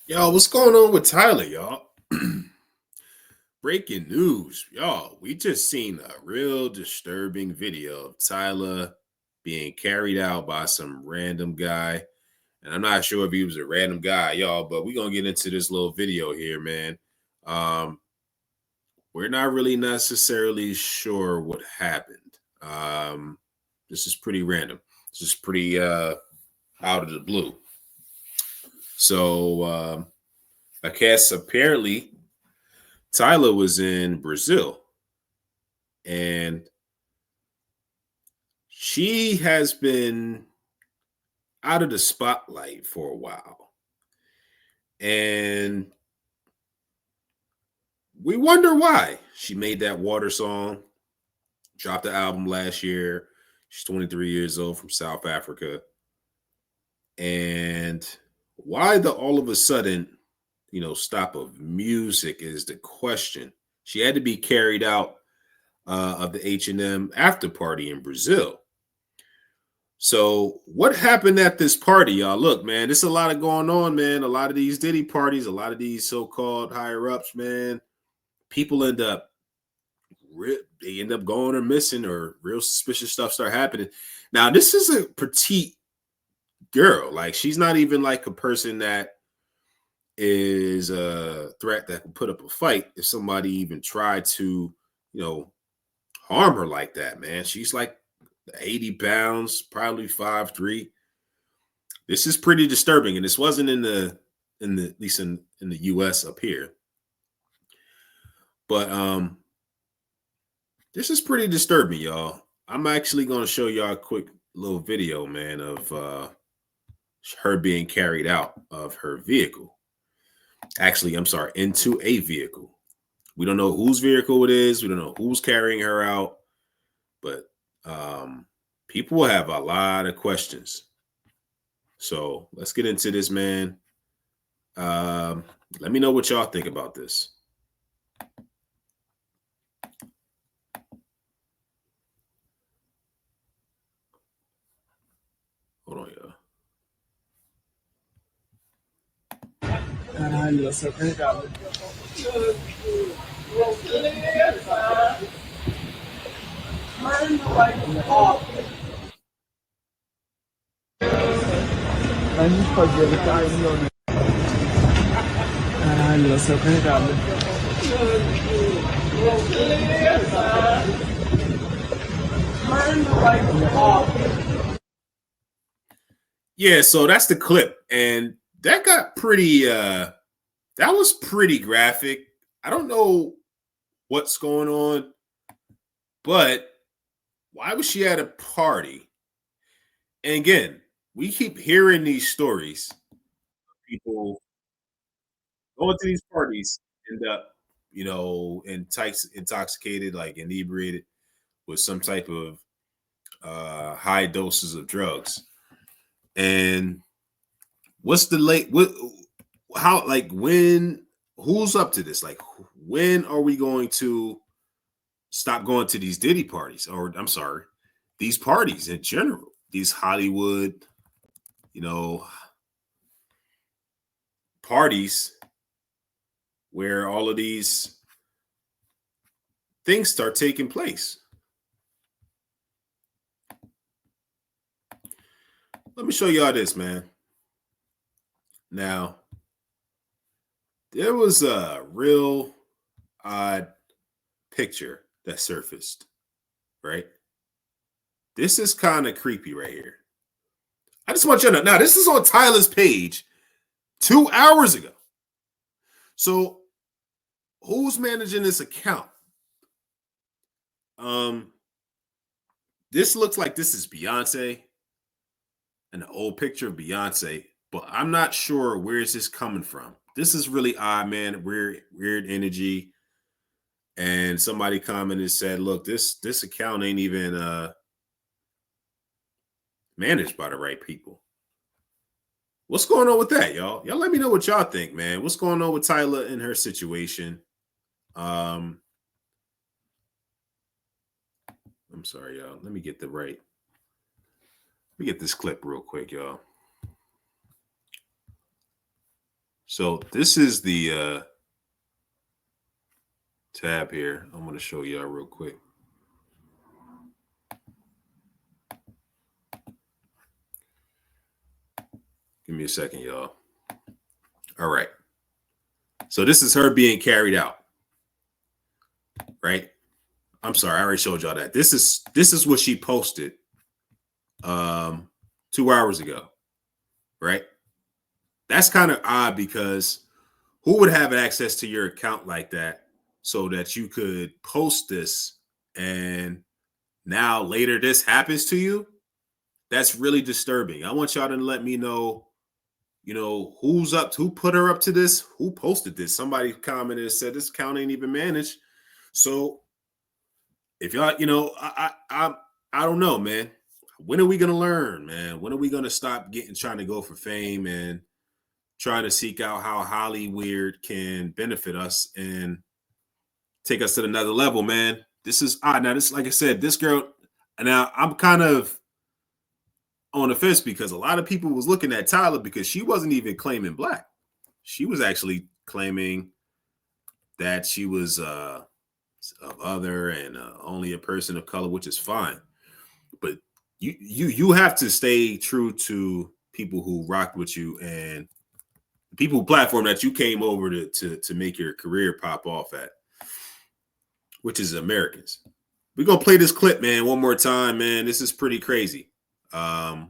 Yo, what's going on with Tyler, y'all? Breaking news, y'all. We just seen a real disturbing video of Tyler being carried out by some random guy. And I'm not sure if he was a random guy, y'all, but we're gonna get into this little video here, man. Um, we're not really necessarily sure what happened. This is pretty random. This is pretty out of the blue. So I guess apparently Tyler was in Brazil and she has been out of the spotlight for a while. And we wonder why. She made that water song, dropped the album last year. She's 23 years old from South Africa. And why the all of a sudden, stop of music is the question. She had to be carried out of the H&M after party in Brazil. So what happened at this party, y'all? Look, man, there's a lot of going on, man. A lot of these Diddy parties, a lot of these so-called higher ups, man. People they end up going or missing, or real suspicious stuff start happening. Now, this is a petite girl. Like, she's not even like a person that is a threat that can put up a fight if somebody even tried to, harm her like that, man. She's like 80 pounds, probably 5'3". This is pretty disturbing, and this wasn't in the at least in the US up here. But this is pretty disturbing, y'all. I'm actually gonna show y'all a quick little video, man, of her being carried out of her vehicle. Actually, I'm sorry, into a vehicle. We don't know whose vehicle it is, we don't know who's carrying her out, but people have a lot of questions. So let's get into this, man. Let me know what y'all think about this. Hold on, y'all. Caralho, essa é pegada. A gente fazia ele caindo, né? Caralho, essa é pegada. Yeah, so that's the clip, and that got pretty. That was pretty graphic. I don't know what's going on, but why was she at a party? And again, we keep hearing these stories. People going to these parties end up, intoxicated, like inebriated with some type of high doses of drugs. And what's the late? What? How? Like when? Who's up to this? Like when are we going to stop going to these Diddy parties? Or I'm sorry, these parties in general. These Hollywood, you know, parties where all of these things start taking place. Let me show y'all this, man. Now, there was a real odd picture that surfaced, right? This is kind of creepy right here. I just want you to know. Now, this is on Tyler's page 2 hours ago. So, who's managing this account? This looks like this is Beyonce, an old picture of Beyonce, but I'm not sure where is this coming from. This is really odd, man. Weird energy. And somebody commented said, "Look, this account ain't even managed by the right people." What's going on with that, y'all? Y'all let me know what y'all think, man. What's going on with Tyler and her situation? I'm sorry, y'all. Let me get this clip real quick, y'all. So this is the tab here. I'm going to show y'all real quick. Give me a second, y'all. All right. So this is her being carried out. Right? I'm sorry, I already showed y'all that. This is what she posted 2 hours ago. Right? That's kind of odd because who would have access to your account like that so that you could post this and now later this happens to you? That's really disturbing. I want y'all to let me know, who put her up to this, who posted this. Somebody commented and said this account ain't even managed. So if y'all, I don't know, man. When are we gonna learn, man? When are we gonna stop trying to go for fame and trying to seek out how Hollywood can benefit us and take us to another level, man? This is odd. Now, this, like I said, this girl. Now I'm kind of on the fence because a lot of people was looking at Tyla because she wasn't even claiming black. She was actually claiming that she was of other and only a person of color, which is fine. But you have to stay true to people who rocked with you and people platform that you came over to make your career pop off at, which is Americans. We're gonna play this clip, man, one more time, man. This is pretty crazy. I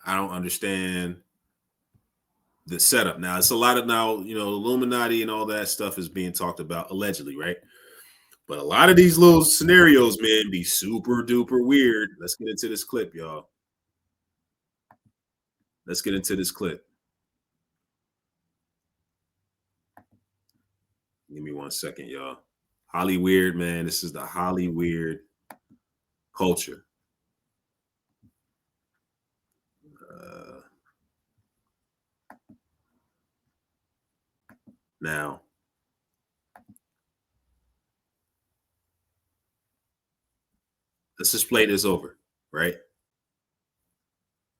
don't understand the setup. Now it's a lot of Illuminati and all that stuff is being talked about allegedly, right? But a lot of these little scenarios, man, be super duper weird. Let's get into this clip, y'all. Let's get into this clip. Give me 1 second, y'all. Hollyweird, man. This is the Hollyweird culture. Now, let's just play this over, right?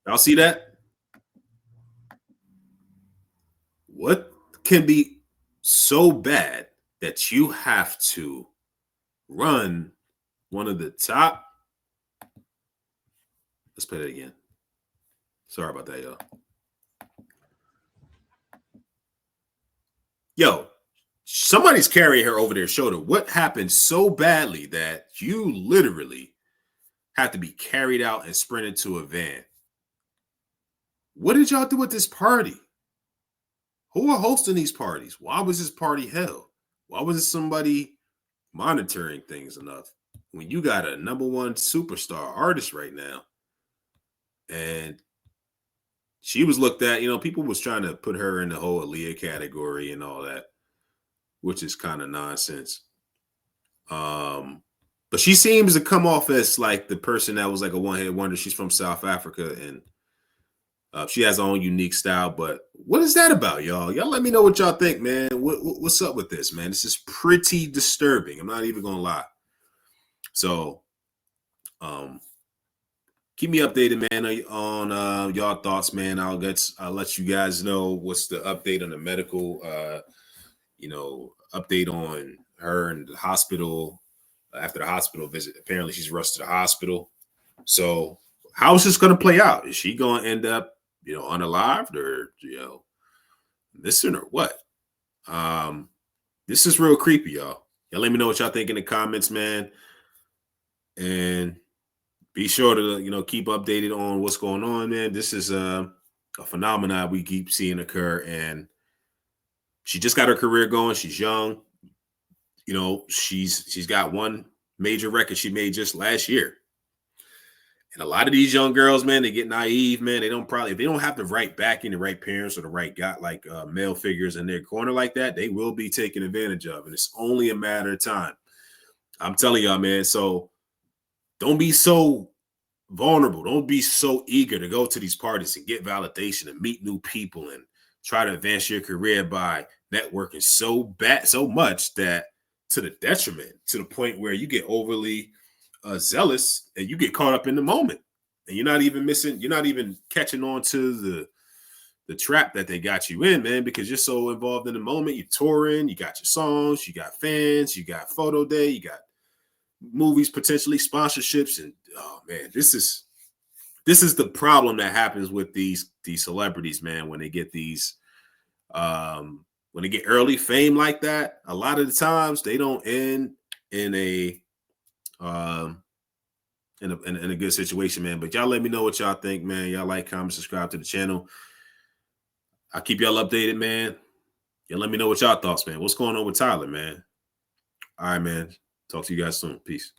Y'all see that? What can be so bad that you have to run one of the top? Let's play that again. Sorry about that, y'all. Yo, somebody's carrying her over their shoulder. What happened so badly that you literally have to be carried out and sprinted to a van? What did y'all do at this party? Who are hosting these parties? Why was this party held? Why wasn't somebody monitoring things enough? When you got a #1 superstar artist right now, and she was looked at, people was trying to put her in the whole Aaliyah category and all that, which is kind of nonsense. But she seems to come off as like the person that was like a one-hit wonder. She's from South Africa and she has her own unique style. But what is that about, y'all? Y'all let me know what y'all think, man. What's up with this, man? This is pretty disturbing. I'm not even gonna lie. So, keep me updated, man, on y'all thoughts, man. I'll let you guys know what's the update on the medical, update on her in the hospital after the hospital visit. Apparently, she's rushed to the hospital. So, how is this going to play out? Is she going to end up, unalived or missing or what? This is real creepy, y'all. Y'all let me know what y'all think in the comments, man, and be sure to keep updated on what's going on, man. This is a phenomenon we keep seeing occur, and she just got her career going. She's young. She's got one major record she made just last year. And a lot of these young girls, man, they get naive, man. If they don't have the right backing, the right parents, or the right guy, like male figures in their corner like that, they will be taken advantage of. And it's only a matter of time. I'm telling y'all, man. So don't be so vulnerable. Don't be so eager to go to these parties and get validation and meet new people and try to advance your career by networking so much that to the detriment, to the point where you get overly zealous and you get caught up in the moment and you're not even catching on to trap that they got you in, man, because you're so involved in the moment. You're touring, you got your songs, you got fans, you got photo day, you got movies, potentially sponsorships, and oh man, this is the problem that happens with these celebrities, man, when they get these when they get early fame like that. A lot of the times they don't end in a in a good situation, man. But y'all let me know what y'all think, man. Y'all like, comment, subscribe to the channel. I'll keep y'all updated, man. Yeah, let me know what y'all thoughts, man. What's going on with Tyler, man? All right, man. Talk to you guys soon. Peace.